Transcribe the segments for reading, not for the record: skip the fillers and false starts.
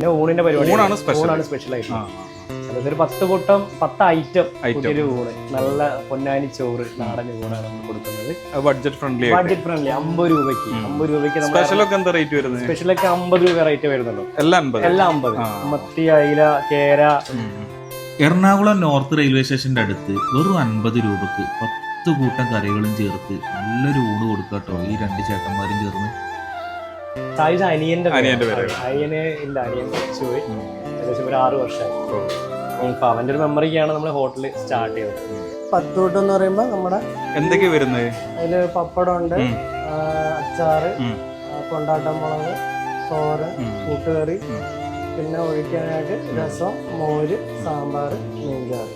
പിന്നെ ഊണിന്റെ പരിപാടി സ്പെഷ്യൽ ആയിട്ട് അതൊരു 10 കൂട്ടം 10 ഐറ്റം പുതിയൊരു ഊണ്. നല്ല പൊന്നാനി ചോറ്, നാടൻ ഊണാണ് നമ്മൾ കൊടുക്കുന്നത്. ബഡ്ജറ്റ് ഫ്രണ്ട്ലി 50 രൂപയ്ക്ക് സ്പെഷ്യലൊക്കെ എന്താ റേറ്റ് വരുന്നത്? സ്പെഷ്യലൊക്കെ 50 രൂപ റേറ്റ് വരുന്നുള്ളൂ. എല്ലാം 50. മത്തി, അയില, കേര. എറണാകുളം നോർത്ത് റെയിൽവേ സ്റ്റേഷന്റെ അടുത്ത് വെറും 50 രൂപക്ക് 10 കൂട്ടം കറികളും ചേർത്ത് നല്ലൊരു ഊണ് കൊടുക്കാട്ടോ ഈ 2 ചേട്ടന്മാരും ചേർന്ന്. അനിയന് മരിച്ചുപോയി ഏകദേശം ഒരു 6 വർഷമായി. അപ്പൊ അവന്റെ ഒരു മെമ്മറിക്കാണ് നമ്മൾ ഹോട്ടൽ സ്റ്റാർട്ട് ചെയ്തത്. 10 കൂട്ടം എന്ന് പറയുമ്പോ നമ്മുടെ എന്തൊക്കെയാ വരുന്നത്? അതില് പപ്പടം ഉണ്ട്, അച്ചാറ്, കൊണ്ടാട്ടം മുളക്, തോരൻ, കൂട്ടുകറി, പിന്നെ ഒഴിക്കാനായിട്ട് രസം, മോര്, സാമ്പാർ, മീൻകറി.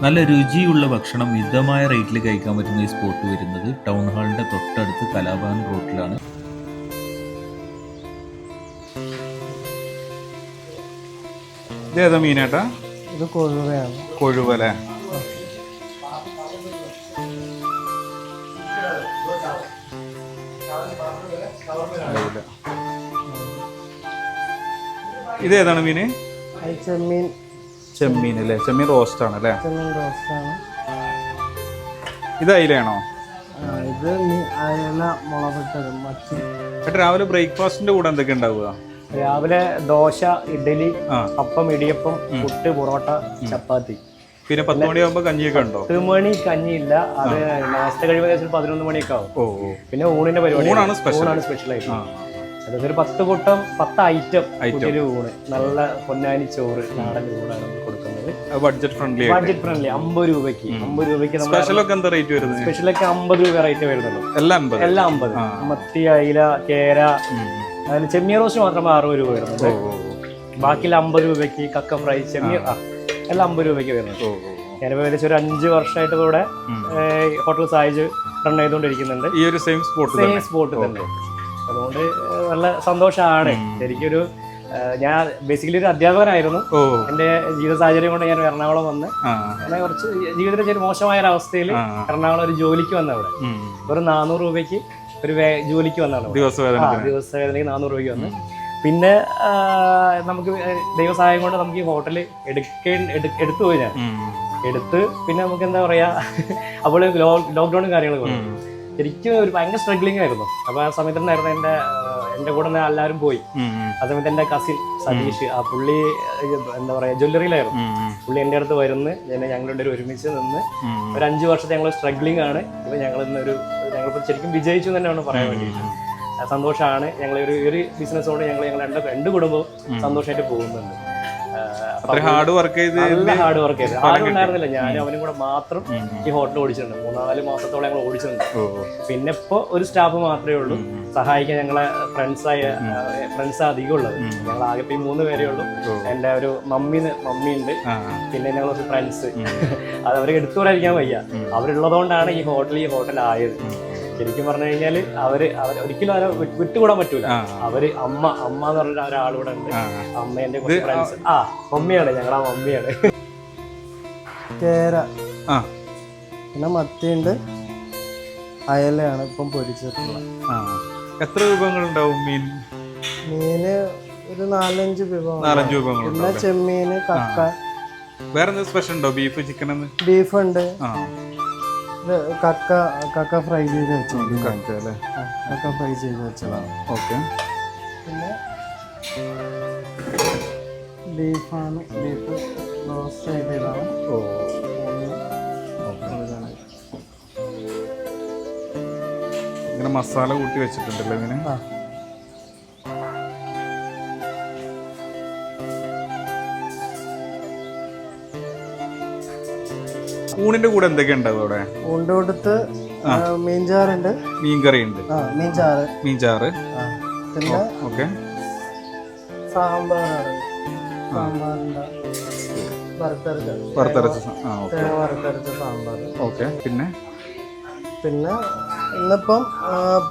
നല്ല രുചിയുള്ള ഭക്ഷണം മിതമായ റേറ്റിൽ കഴിക്കാൻ പറ്റുന്ന ഈ സ്പോട്ട് വരുന്നത് ടൗൺ ഹാളിന്റെ തൊട്ടടുത്ത് കലാഭവൻ റോഡിലാണ്. ഇതേതാ മീനാട്ടാ? ഇത് കൊഴുവയാണ്. കൊഴുവല്ലേ? ഇതേതാണ് മീന്? ചെമ്മീൻ. ചെമ്മീൻ അല്ലേ? ചെമ്മീൻ റോസ്റ്റ് ആണ് അല്ലേ? ചെമ്മീൻ റോസ്റ്റ് ആണ്. ഇത് അയിലാണോ? ഇത് അയല മുളകിട്ടത് മത്തി. രാവിലെ ബ്രേക്ക്ഫാസ്റ്റിന്റെ കൂടെ എന്തൊക്കെ ഉണ്ടാവുക? രാവിലെ ദോശ, ഇഡ്ഡലി, അപ്പം, ഇടിയപ്പം, പുട്ട്, പൊറോട്ട, ചപ്പാത്തി. പിന്നെ 10 മണിയാകുമ്പോ കഞ്ഞിയൊക്കെ ഉണ്ടോ? 10 മണി കഞ്ഞിയില്ല, അത് നാസ്ത കഴിയുമ്പോൾ 11 മണിയൊക്കെ ആവും. പിന്നെ ഊണിന്റെ പരിപാടി സ്പെഷ്യൽ ആയിട്ട് അതൊരു 10 കൂട്ടം 10 ഐറ്റം പുതിയൊരു ഊണ്. നല്ല പൊന്നാനി ചോറ്, നാടൻ ഊണാണ് നമ്മൾ കൊടുക്കുന്നത്. ബഡ്ജറ്റ് ഫ്രണ്ട്ലി 50 രൂപയ്ക്ക് സ്പെഷ്യലൊക്കെ എന്താ റേറ്റ് വരുന്നത്? സ്പെഷ്യലൊക്കെ 50 രൂപ റേറ്റ് വരുന്നുള്ളൂ. എല്ലാം 50. മത്തി, അയില, കേര, അതിൽ ചെമ്മീൻ റോസ്റ്റ് മാത്രമേ 60 രൂപ വരുന്നുണ്ട്. ബാക്കിയുള്ള 50 രൂപയ്ക്ക് കക്ക ഫ്രൈ, ചെമ്മീൻ എല്ലാം 50 രൂപയ്ക്ക് വരുന്നുണ്ട്. ഞാനിപ്പോൾ ഏകദേശം ഒരു 5 വർഷമായിട്ട് ഇവിടെ ഹോട്ടൽ സായിജ് റൺ ചെയ്തുകൊണ്ടിരിക്കുന്നുണ്ട്. ഈ ഒരു സെയിം സ്പോട്ട് തന്നെ. അതുകൊണ്ട് നല്ല സന്തോഷമാണ്. എനിക്കൊരു ഞാൻ ബേസിക്കലി ഒരു അധ്യാപകനായിരുന്നു. എൻ്റെ ജീവിത സാഹചര്യം കൊണ്ട് ഞാൻ എറണാകുളം വന്ന് കുറച്ച് ജീവിതത്തിൽ ചെറിയ മോശമായ ഒരവസ്ഥയിൽ എറണാകുളം ഒരു ജോലിക്ക് വന്ന അവിടെ ഒരു 400 രൂപയ്ക്ക് ഒരു ജോലിക്ക് വന്നതാണ്. ദിവസവേതനയ്ക്ക് 400 രൂപയ്ക്ക് വന്ന്. പിന്നെ നമുക്ക് ദൈവസഹായം കൊണ്ട് നമുക്ക് ഈ ഹോട്ടൽ എടുത്തു പോയി. ഞാൻ എടുത്ത് പിന്നെ നമുക്ക് എന്താ പറയാ, അപ്പോൾ ലോക്ക്ഡൌണും കാര്യങ്ങളൊക്കെ വന്നു. ശരിക്കും ഒരു ഭയങ്കര സ്ട്രഗ്ലിംഗ് ആയിരുന്നു. അപ്പൊ ആ സമയത്തുണ്ടായിരുന്നു എന്റെ കൂടെ എല്ലാവരും പോയി. ആ സമയത്ത് എന്റെ കസിൻ സതീഷ്, ആ പുള്ളി എന്താ പറയാ ജ്വല്ലറിയിലായിരുന്നു. പുള്ളി എന്റെ അടുത്ത് വരുന്ന് ഞങ്ങളുടെ ഒരുമിച്ച് നിന്ന് ഒരു 5 വർഷത്തെ ഞങ്ങൾ സ്ട്രഗ്ലിംഗ് ആണ്. ഇപ്പൊ ഞങ്ങളിപ്പോ ശരിക്കും വിജയിച്ചു തന്നെയാണ് പറയാൻ വേണ്ടിയിട്ട്. സന്തോഷമാണ്. ഞങ്ങൾ ഒരു ബിസിനസ്സോട് ഞങ്ങൾ രണ്ട് കുടുംബവും സന്തോഷമായിട്ട് പോകുന്നുണ്ട്. ഹാർഡ് വർക്ക് ചെയ്ത് ആരും ഉണ്ടായിരുന്നില്ല. ഞാനും അവനും കൂടെ മാത്രം ഈ ഹോട്ടൽ ഓടിച്ചിട്ടുണ്ട്. 3-4 മാസത്തോളം ഞങ്ങൾ ഓടിച്ചിട്ടുണ്ട്. പിന്നെ ഇപ്പൊ ഒരു സ്റ്റാഫ് മാത്രമേ ഉള്ളൂ സഹായിക്കാൻ. ഞങ്ങളെ ഫ്രണ്ട്സ് അധികം ഉള്ളത്. ഞങ്ങൾ ആകെ ഇപ്പൊ 3 പേരേ ഉള്ളൂ. എന്റെ ഒരു മമ്മിയുണ്ട്, പിന്നെ ഞങ്ങൾ കുറച്ച് ഫ്രണ്ട്സ്. അത് അവരെ എടുത്തു പറയാതിരിക്കാൻ വയ്യ. അവരുള്ളതുകൊണ്ടാണ് ഈ ഹോട്ടൽ ആയത്. ശരിക്കും പറഞ്ഞു കഴിഞ്ഞാല് അവര് ഒരിക്കലും അവരെ വിട്ടുകൂടാൻ പറ്റൂല. അവര് അമ്മ എന്ന് പറഞ്ഞ ഒരാളിവിടെ ഉണ്ട്. അമ്മ എന്റെ കുറച്ച് ഫ്രണ്ട്സ്. മമ്മിയാണ്, ഞങ്ങളുടെ മമ്മിയാണ്. കേര, പിന്നെ മത്തിയുണ്ട്, അയലയാണ് ഇപ്പം പൊരിച്ചിട്ടുള്ളത്. എത്ര വിഭവങ്ങൾ ഉണ്ടാവും? മീന് ഒരു 4-5 വിഭവങ്ങൾ. പിന്നെ ചെമ്മീന്, കക്ക. വേറെ സ്പെഷ്യൽ ഉണ്ടോ? Beef, chicken? ബീഫ് ഉണ്ട്. കക്ക ഫ്രൈ ചെയ്ത് വെച്ചതാണ്. കക്ക ഫ്രൈ ചെയ്ത് വെച്ചതാണ്. ഓക്കെ. പിന്നെ ബീഫാണ്, ബീഫ് റോസ്റ്റ് ചെയ്തതാണ്. ഇങ്ങനെ മസാല കൂട്ടി വെച്ചിട്ടുണ്ടല്ലോ ഇങ്ങനെ. ഊണിന്റെ കൂടെ എന്തൊക്കെ ഉണ്ടാവും അവിടെ? ഊണിന്റെ കൂട്ടത്ത് മീൻചാറുണ്ട്, മീൻകറി ഉണ്ട്, മീൻചാറ്. പിന്നെ ഓക്കെ, സാമ്പാറുണ്ട്, വറുത്തരച്ച സാമ്പാർ. ഓക്കെ. പിന്നെ ഇന്നിപ്പം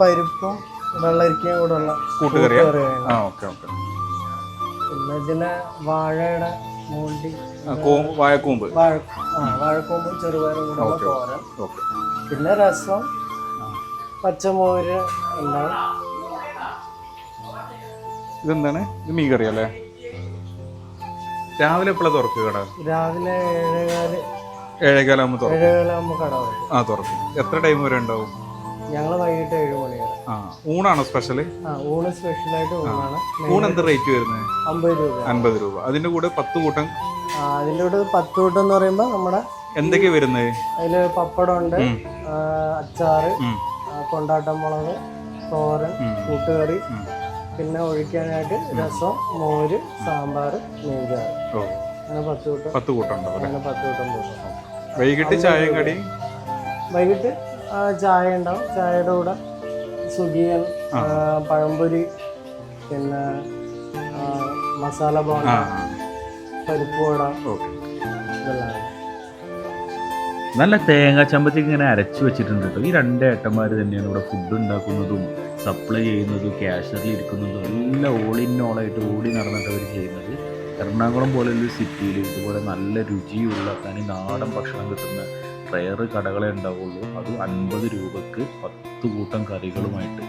പരിപ്പും വെള്ളരിക്കയും കൂടെ ഉള്ള കൂട്ടുകറിയാണ്. പിന്നെ ഇതിന് വാഴയുടെ മൂണ്ടി, വാഴക്കൂമ്പ്, വാഴക്കൂമ്പും ചെറുപയറും കൂടെ ഉള്ള തോരൻ. പിന്നെ രസം, പച്ചമോര് ഉണ്ടാവും. ഇതെന്താണ്? ഇത് മീൻ കറി അല്ലേ? രാവിലെ എപ്പോഴാണ് തുറക്കുക കട? രാവിലെ 7:15 തുറക്കും. 7:15 കട തുറക്കും. തുറക്കും. എത്ര ടൈം വരെ ഉണ്ടാവും? ഞങ്ങൾ വൈകിട്ട് 7 മണി വരെ. ഊണാണോ സ്പെഷ്യല്? ഊണ് സ്പെഷ്യലായിട്ട് ഊണാണ്. ഊണ് എന്ത് റേറ്റ് വരുന്നത്? 50 രൂപ. 50 രൂപ. അതിന്റെ കൂടെ 10 കൂട്ടം. അതിൻ്റെ കൂടെ 10 കൂട്ടം എന്ന് പറയുമ്പോൾ നമ്മുടെ എന്തൊക്കെയാ വരുന്നത്? അതിൽ പപ്പടം ഉണ്ട്, അച്ചാറ്, കൊണ്ടാട്ടം മുളക്, തോരൻ, കൂട്ടുകറി, പിന്നെ ഒഴിക്കാനായിട്ട് രസം, മോര്, സാമ്പാർ, മീൻചാറ്. അങ്ങനെ 10 കൂട്ടം ഉണ്ടാവും. അങ്ങനെ 10 കൂട്ടം പോകും. വൈകിട്ട് ചായയും കടി? വൈകിട്ട് ചായ ഉണ്ടാവും. ചായയുടെ കൂടെ സുഖിയൻ, പഴംപൊരി, പിന്നെ മസാല ബോണ്ട, പരിപ്പ് വട, ഇതെല്ലാം. നല്ല തേങ്ങാ ചമ്പത്തിക്ക് ഇങ്ങനെ അരച്ചു വെച്ചിട്ടുണ്ട് കേട്ടോ. ഈ 2 ഏട്ടന്മാർ തന്നെയാണ് ഇവിടെ ഫുഡ് ഉണ്ടാക്കുന്നതും സപ്ലൈ ചെയ്യുന്നതും ക്യാഷറിൽ ഇരിക്കുന്നതും എല്ലാം ഓളിനോളായിട്ട് ഓടി നടന്നിട്ട് അവർ ചെയ്യുന്നത്. എറണാകുളം പോലെയുള്ള സിറ്റിയിൽ ഇതുപോലെ നല്ല രുചിയുള്ള തനി നാടൻ ഭക്ഷണം കിട്ടുന്ന റയർ കടകളെ ഉണ്ടാവുള്ളൂ. അത് 50 രൂപക്ക് 10 കൂട്ടം കറികളുമായിട്ട്.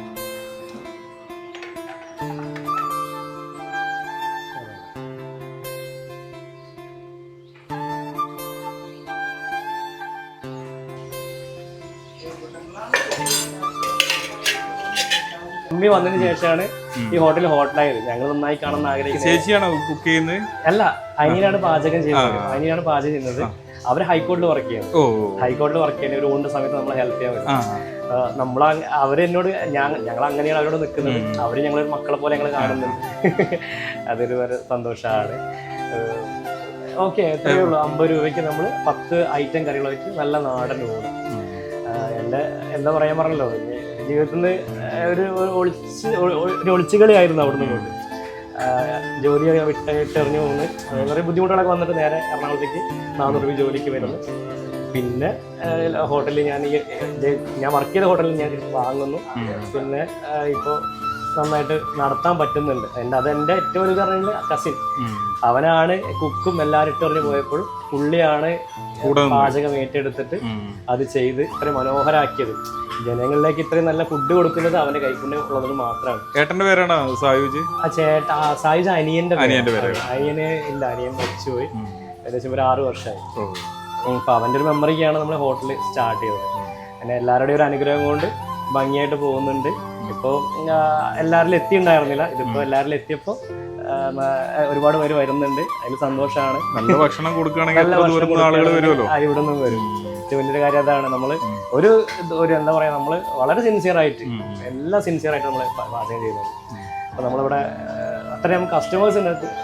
ഉമ്മി വന്നതിന് ശേഷമാണ് ഈ ഹോട്ടൽ ഹോട്ടലായത്. ഞങ്ങൾ നന്നായി കാണാൻ ആഗ്രഹിക്കുന്നത്. ചേച്ചിയാണോ കുക്ക് ചെയ്യുന്നത്? അല്ല, അനിയനാണ് പാചകം ചെയ്യുന്നത്. അവര് ഹൈക്കോടതിയിൽ വർക്ക് ചെയ്യുന്നത്. ഹൈക്കോടതിയിൽ വർക്ക് ചെയ്യുന്ന ഒരു ഊണിന്റെ സമയത്ത് നമ്മളെ ഹെൽപ്പ് ചെയ്യാൻ പറ്റും. അവരെന്നോട് ഞങ്ങൾ അങ്ങനെയാണ് അവരോട് നിൽക്കുന്നത്. അവര് ഞങ്ങളൊരു മക്കളെ പോലെ ഞങ്ങൾ കാണുന്നുണ്ട്. അതൊരു സന്തോഷമാണ്. ഓക്കെ, എത്രയേ ഉള്ളൂ. 50 രൂപയ്ക്ക് നമ്മൾ 10 ഐറ്റം കറികൾ വെച്ച് നല്ല നാടൻ ഊണ്. എൻ്റെ എന്താ പറയാൻ പറഞ്ഞല്ലോ, ജീവിതത്തിൽ നിന്ന് ഒരു ഒളിച്ചുകളിയായിരുന്നു അവിടുന്ന് കൊണ്ട്. ജോലി വിട്ടെറിഞ്ഞു പോകുന്നത് വളരെ ബുദ്ധിമുട്ടുകളൊക്കെ വന്നിട്ട് നേരെ എറണാകുളത്തേക്ക് 400 രൂപ ജോലിക്ക് വരുന്നു. പിന്നെ ഹോട്ടലിൽ ഞാൻ വർക്ക് ചെയ്ത ഹോട്ടലിൽ ഞാൻ വാങ്ങുന്നു. പിന്നെ ഇപ്പോൾ നന്നായിട്ട് നടത്താൻ പറ്റുന്നുണ്ട്. അതെൻ്റെ ഏറ്റവും ഒരു പറഞ്ഞാൽ കസിൻ, അവനാണ് കുക്കും എല്ലാവരും ഇട്ടെറിഞ്ഞ് പോയപ്പോൾ പുള്ളിയാണ് പാചകം ഏറ്റെടുത്തിട്ട് അത് ചെയ്ത് ഇത്രയും മനോഹരാക്കിയത്. ജനങ്ങളിലേക്ക് ഇത്രയും നല്ല ഫുഡ് കൊടുക്കുന്നത് അവന്റെ കൈപ്പുണ്യം ഉള്ളത് മാത്രമാണ്. ഏട്ടന്റെ പേരാണോ സായുജ്? സായുജ് അനിയന്റെ അനിയന് ഇല്ല, അനിയൻ മരിച്ചുപോയി. ഏകദേശം ഒരു 6 വർഷമായി. അപ്പൊ അവന്റെ ഒരു മെമ്മറിക്കാണ് നമ്മൾ ഹോട്ടൽ സ്റ്റാർട്ട് ചെയ്തത്. പിന്നെ എല്ലാവരുടെയും ഒരു അനുഗ്രഹം കൊണ്ട് ഭംഗിയായിട്ട് പോകുന്നുണ്ട്. ഇപ്പോൾ എല്ലാവരിലും എത്തിയിട്ടുണ്ടായിരുന്നില്ല. ഇതിപ്പോ എല്ലാവരിലും എത്തിയപ്പോൾ ഒരുപാട് പേര് വരുന്നുണ്ട്. അതിൽ സന്തോഷമാണ്. നല്ല ഭക്ഷണം കൊടുക്കുകയാണെങ്കിൽ ഇവിടെ നിന്നും വരും. ഏറ്റവും വലിയൊരു കാര്യം അതാണ്. നമ്മള് ഒരു എന്താ പറയാ, നമ്മള് വളരെ സിൻസിയർ ആയിട്ട് എല്ലാം സിൻസിയർ ആയിട്ട് നമ്മള് പാചകം ചെയ്യുന്നത്. അപ്പൊ നമ്മളിവിടെ അത്രയും കസ്റ്റമേഴ്സ്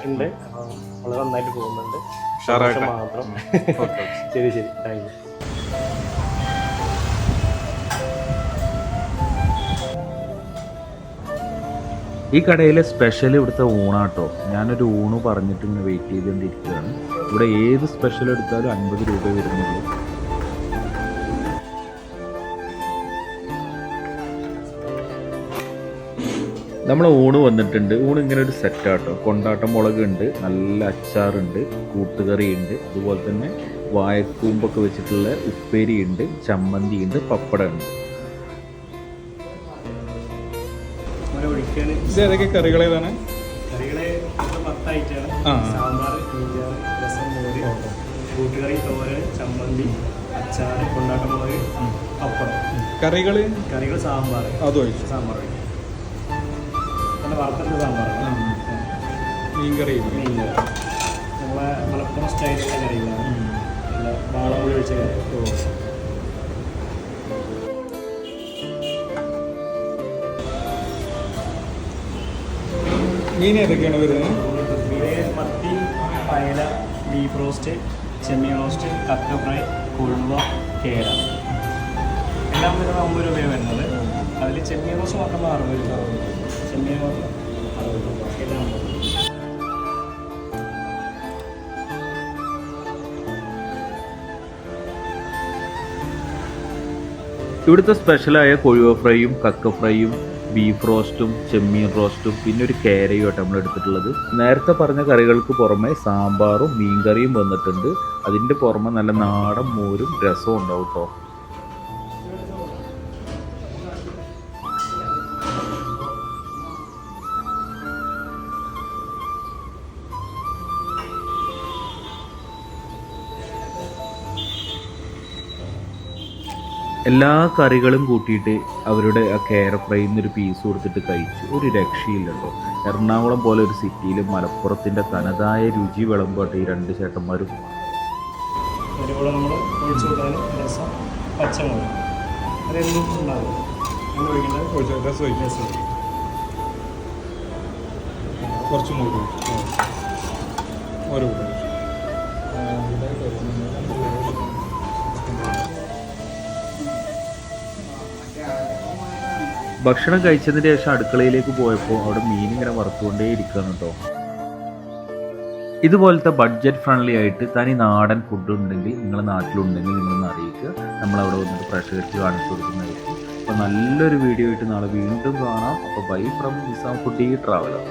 ഉണ്ട്. അപ്പൊ വളരെ നന്നായിട്ട് പോകുന്നുണ്ട് മാത്രം. ശരി, താങ്ക് യു. ഈ കടയിലെ സ്പെഷ്യൽ ഇവിടുത്തെ ഊണാട്ടോ. ഞാനൊരു ഊണ് പറഞ്ഞിട്ട് ഇങ്ങനെ വെയിറ്റ് ചെയ്തുകൊണ്ടിരിക്കുകയാണ്. ഇവിടെ ഏത് സ്പെഷ്യൽ എടുത്താലും 50 രൂപ വരുന്നുള്ളൂ. നമ്മൾ ഊണ് വന്നിട്ടുണ്ട്. ഊണ് ഇങ്ങനെ ഒരു സെറ്റാട്ടോ. കൊണ്ടാട്ടം മുളക് ഉണ്ട്, നല്ല അച്ചാറുണ്ട്, കൂട്ടുകറി ഉണ്ട്, അതുപോലെ തന്നെ വാഴക്കൂമ്പൊക്കെ വെച്ചിട്ടുള്ള ഉപ്പേരി ഉണ്ട്, ചമ്മന്തി ഉണ്ട്, പപ്പടം ഉണ്ട്. ഏതൊക്കെ കറികളേതാണ്? കറികളെ 10 ഐറ്റമാണ്. സാമ്പാർ, മീൻചാറ്, രസം, മോര്, കൂട്ടുകറി, തോരൻ, ചമ്മന്തി, അച്ചാറ്, കൊണ്ടാട്ടം മുളക്, പപ്പടം. കറികൾ സാമ്പാർ, സാമ്പാർ വറുത്തിട്ട് സാമ്പാറാണ്. മീൻകറി നമ്മളെ മലപ്പുറം സ്റ്റൈലുള്ള കറികളാണ്. നല്ല വാളംപുളി ഒഴിച്ച കറി. മീൻ ഏതൊക്കെയാണ് വരുന്നത്? മത്തി, അയല, ബീഫ് റോസ്റ്റ്, ചെമ്മീൻ റോസ്റ്റ്, കക്ക ഫ്രൈ, കൊഴുവ, കേര എല്ലാം വരുന്നത് 50 രൂപയാണ് വരുന്നത്. അതിൽ ചെമ്മീൻ റോസ്റ്റ് മാത്രം 60 രൂപ. ചെമ്മീൻ മാത്രം 60 രൂപ. എല്ലാം ഇവിടുത്തെ സ്പെഷ്യലായ കൊഴുവ ഫ്രൈയും കക്ക ഫ്രൈയും ബീഫ് റോസ്റ്റും ചെമ്മീൻ റോസ്റ്റും പിന്നെ ഒരു കേരയും ആയിട്ട് നമ്മൾ എടുത്തിട്ടുള്ളത്. നേരത്തെ പറഞ്ഞ കറികൾക്ക് പുറമെ സാമ്പാറും മീൻകറിയും വന്നിട്ടുണ്ട്. അതിൻ്റെ പുറമെ നല്ല നാടൻ മോരും രസവും ഉണ്ടാവും കേട്ടോ. എല്ലാ കറികളും കൂട്ടിയിട്ട് അവരുടെ ആ കേര ഫ്രൈയിൽ നിന്നൊരു പീസ് കൊടുത്തിട്ട് കഴിച്ചു. ഒരു രക്ഷയില്ലല്ലോ. എറണാകുളം പോലെ ഒരു സിറ്റിയിൽ മലപ്പുറത്തിൻ്റെ തനതായ രുചി വിളമ്പാട്ട് ഈ രണ്ട് ചേട്ടന്മാരും. അതിലൂടെ നമ്മൾ ഒഴിച്ചു കൊടുത്താൽ രസം പച്ചമുളക് അതെല്ലാം ഉണ്ടാകും. നമ്മൾ ഒഴിക്കേണ്ടത് രസം ഒഴിക്കും. രസം കുറച്ച് മുളക് ഓരോ കൂടെ ഭക്ഷണം കഴിച്ചതിന് ശേഷം അടുക്കളയിലേക്ക് പോയപ്പോൾ അവിടെ മീൻ ഇങ്ങനെ വറുത്തുകൊണ്ടേ ഇരിക്കുകയാണ് കേട്ടോ. ഇതുപോലത്തെ ബഡ്ജറ്റ് ഫ്രണ്ട്ലി ആയിട്ട് തനി നാടൻ ഫുഡ് ഉണ്ടെങ്കിൽ നിങ്ങളുടെ നാട്ടിലുണ്ടെങ്കിൽ നിങ്ങളൊന്ന് അറിയിക്കുക. നമ്മളവിടെ വന്നിട്ട് പ്രേക്ഷകർക്ക് കാണിച്ചു കൊടുക്കുന്നതായിരിക്കും. അപ്പോൾ നല്ലൊരു വീഡിയോ ആയിട്ട് നാളെ വീണ്ടും കാണാം. അപ്പോൾ bye from Nizam foodie traveller.